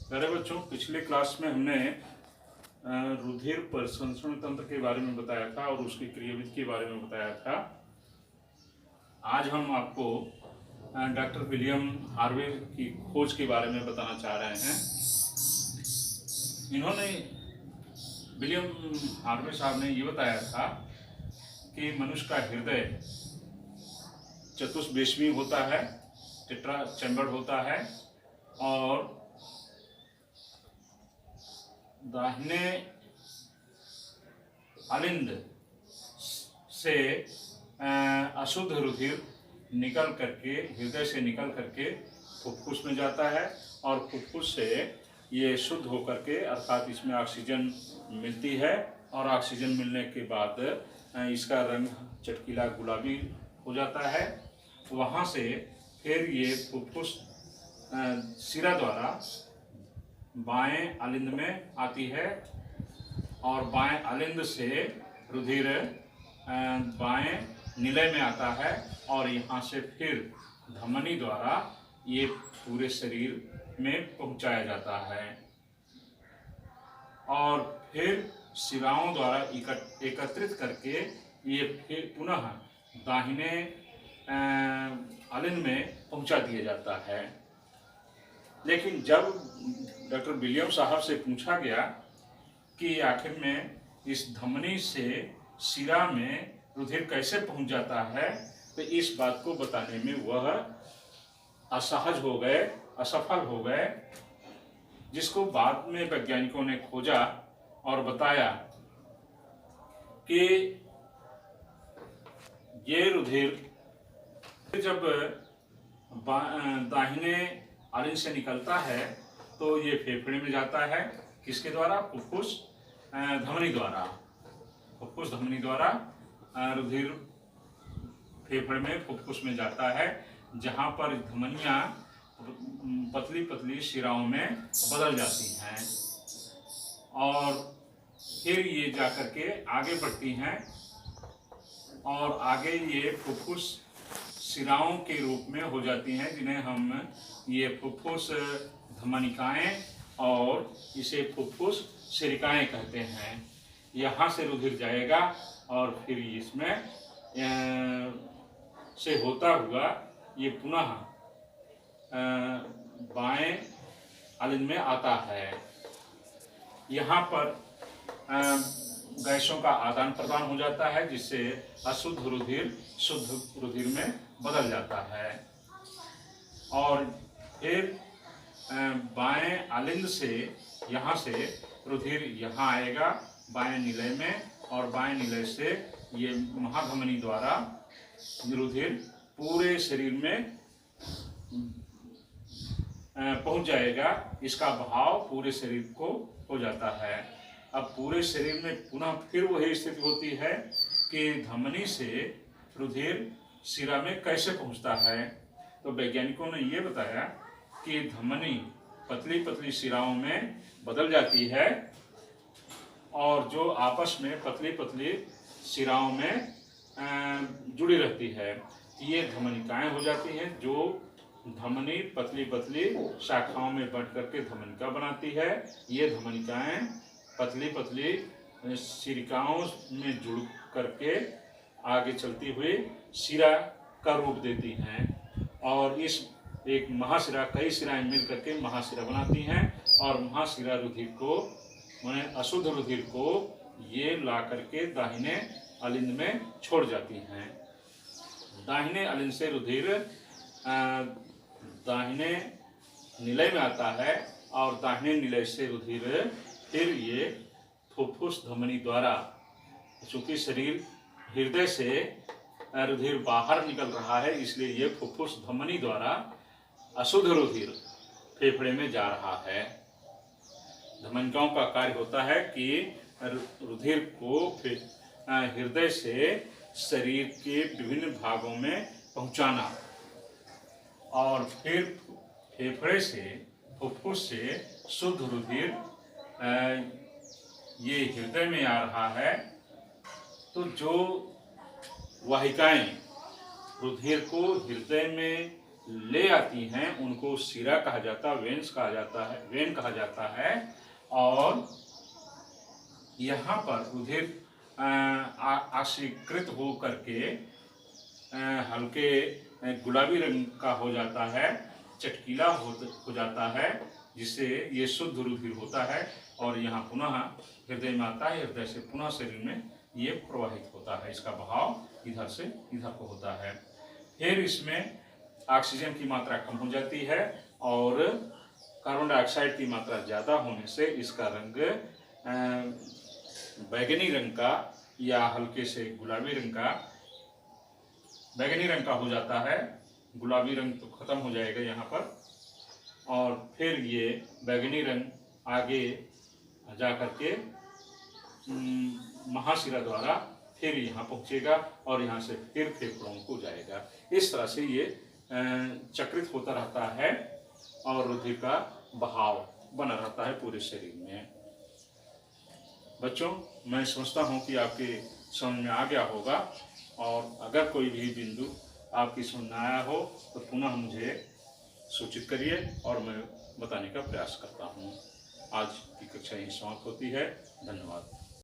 प्यारे बच्चों, पिछले क्लास में हमने रुधिर परिसंचरण तंत्र के बारे में बताया था और उसकी क्रियाविधि के बारे में बताया था। आज हम आपको डॉक्टर विलियम हार्वे की खोज के बारे में बताना चाह रहे हैं। इन्होंने विलियम हार्वे साहब ने ये बताया था कि मनुष्य का हृदय चतुष्पेशवी होता है, टेट्रा चैम्बर्ड होता है और दाहिने अलिंद से अशुद्ध रुधिर निकल करके, हृदय से निकल करके फुफ्फुस में जाता है और फुफ्फुस से ये शुद्ध होकर के, अर्थात इसमें ऑक्सीजन मिलती है और ऑक्सीजन मिलने के बाद इसका रंग चटकीला गुलाबी हो जाता है। वहाँ से फिर ये फुफ्फुस सिरा द्वारा बाएं अलिंद में आती है और बाएं अलिंद से रुधिर बाएं निलय में आता है और यहाँ से फिर धमनी द्वारा ये पूरे शरीर में पहुँचाया जाता है और फिर शिराओं द्वारा एकत्रित करके ये फिर पुनः दाहिने अलिंद में पहुँचा दिया जाता है। लेकिन जब डॉक्टर विलियम साहब से पूछा गया कि आखिर में इस धमनी से शिरा में रुधिर कैसे पहुंच जाता है, तो इस बात को बताने में वह असहज हो गए, असफल हो गए, जिसको बाद में वैज्ञानिकों ने खोजा और बताया कि ये रुधिर जब दाहिने अलिंद से निकलता है तो ये फेफड़े में जाता है। किसके द्वारा? फुफ्फुस धमनी द्वारा। फुफ्फुस धमनी द्वारा रुधिर फेफड़े में, फुफ्फुस में जाता है, जहाँ पर धमनियाँ पतली पतली शिराओं में बदल जाती हैं और फिर ये जाकर के आगे बढ़ती हैं और आगे ये फुफ्फुस शिराओं के रूप में हो जाती हैं, जिन्हें हम ये फुफ्फुस धमनिकाएं और इसे फुफ्फुस शिरिकाएं कहते हैं। यहाँ से रुधिर जाएगा और फिर इसमें से होता हुआ ये पुनः बाएं अलिंद में आता है। यहाँ पर गैसों का आदान प्रदान हो जाता है, जिससे अशुद्ध रुधिर शुद्ध रुधिर में बदल जाता है और फिर बाएं अलिंद से यहाँ से रुधिर यहाँ आएगा बाएं निलय में और बाएं निलय से ये महाधमनी द्वारा रुधिर पूरे शरीर में पहुँच जाएगा। इसका बहाव पूरे शरीर को हो जाता है। अब पूरे शरीर में पुनः फिर वही स्थिति होती है कि धमनी से रुधिर शिरा में कैसे पहुँचता है। तो वैज्ञानिकों ने ये बताया कि धमनी पतली पतली शिराओं में बदल जाती है और जो आपस में पतली पतली शिराओं में जुड़ी रहती है, ये धमनिकाएं हो जाती हैं, जो धमनी पतली पतली शाखाओं में बंट करके धमनिका बनाती है। ये धमनिकाएं पतली पतली शिरिकाओं में जुड़ करके आगे चलती हुई शिरा का रूप देती हैं और इस एक महाशिरा, कई शिराएं मिल करके महाशिरा बनाती हैं और महाशिरा रुधिर को, माने अशुद्ध रुधिर को ये ला करके दाहिने अलिंद में छोड़ जाती हैं। दाहिने अलिंद से रुधिर दाहिने निलय में आता है और दाहिने निलय से रुधिर फिर ये फुफ्फुस धमनी द्वारा, चूंकि शरीर हृदय से रुधिर बाहर निकल रहा है, इसलिए ये फुफ्फुस धमनी द्वारा अशुद्ध रुधिर फेफड़े में जा रहा है। धमनिकाओं का कार्य होता है कि रुधिर को हृदय से शरीर के विभिन्न भागों में पहुंचाना और फिर फेफड़े से, फुफ्फुस से शुद्ध रुधिर ये हृदय में आ रहा है। तो जो वाहिकाएं रुधिर को हृदय में ले आती हैं उनको शिरा कहा जाता है, वेन्स कहा जाता है, वेन कहा जाता है। और यहाँ पर रुधिर आशीकृत हो करके हल्के गुलाबी रंग का हो जाता है, चटकीला हो जाता है, जिससे ये शुद्ध रुधिर होता है और यहाँ पुनः हृदय में आता है, हृदय से पुनः शरीर में ये प्रवाहित होता है। इसका बहाव इधर से इधर को होता है। फिर इसमें ऑक्सीजन की मात्रा कम हो जाती है और कार्बन डाइऑक्साइड की मात्रा ज़्यादा होने से इसका रंग बैगनी रंग का या हल्के से गुलाबी रंग का, बैगनी रंग का हो जाता है। गुलाबी रंग तो खत्म हो जाएगा यहाँ पर, और फिर ये बैगनी रंग आगे जा करके महाशिरा द्वारा फिर यहाँ पहुँचेगा और यहाँ से फिर फेफड़ों को जाएगा। इस तरह से ये चक्रित होता रहता है और रुधिर का बहाव बना रहता है पूरे शरीर में। बच्चों, मैं समझता हूँ कि आपके समझ में आ गया होगा, और अगर कोई भी बिंदु आपकी समझ में आया हो तो पुनः मुझे सूचित करिए और मैं बताने का प्रयास करता हूँ। आज की कक्षा यहीं समाप्त होती है। धन्यवाद।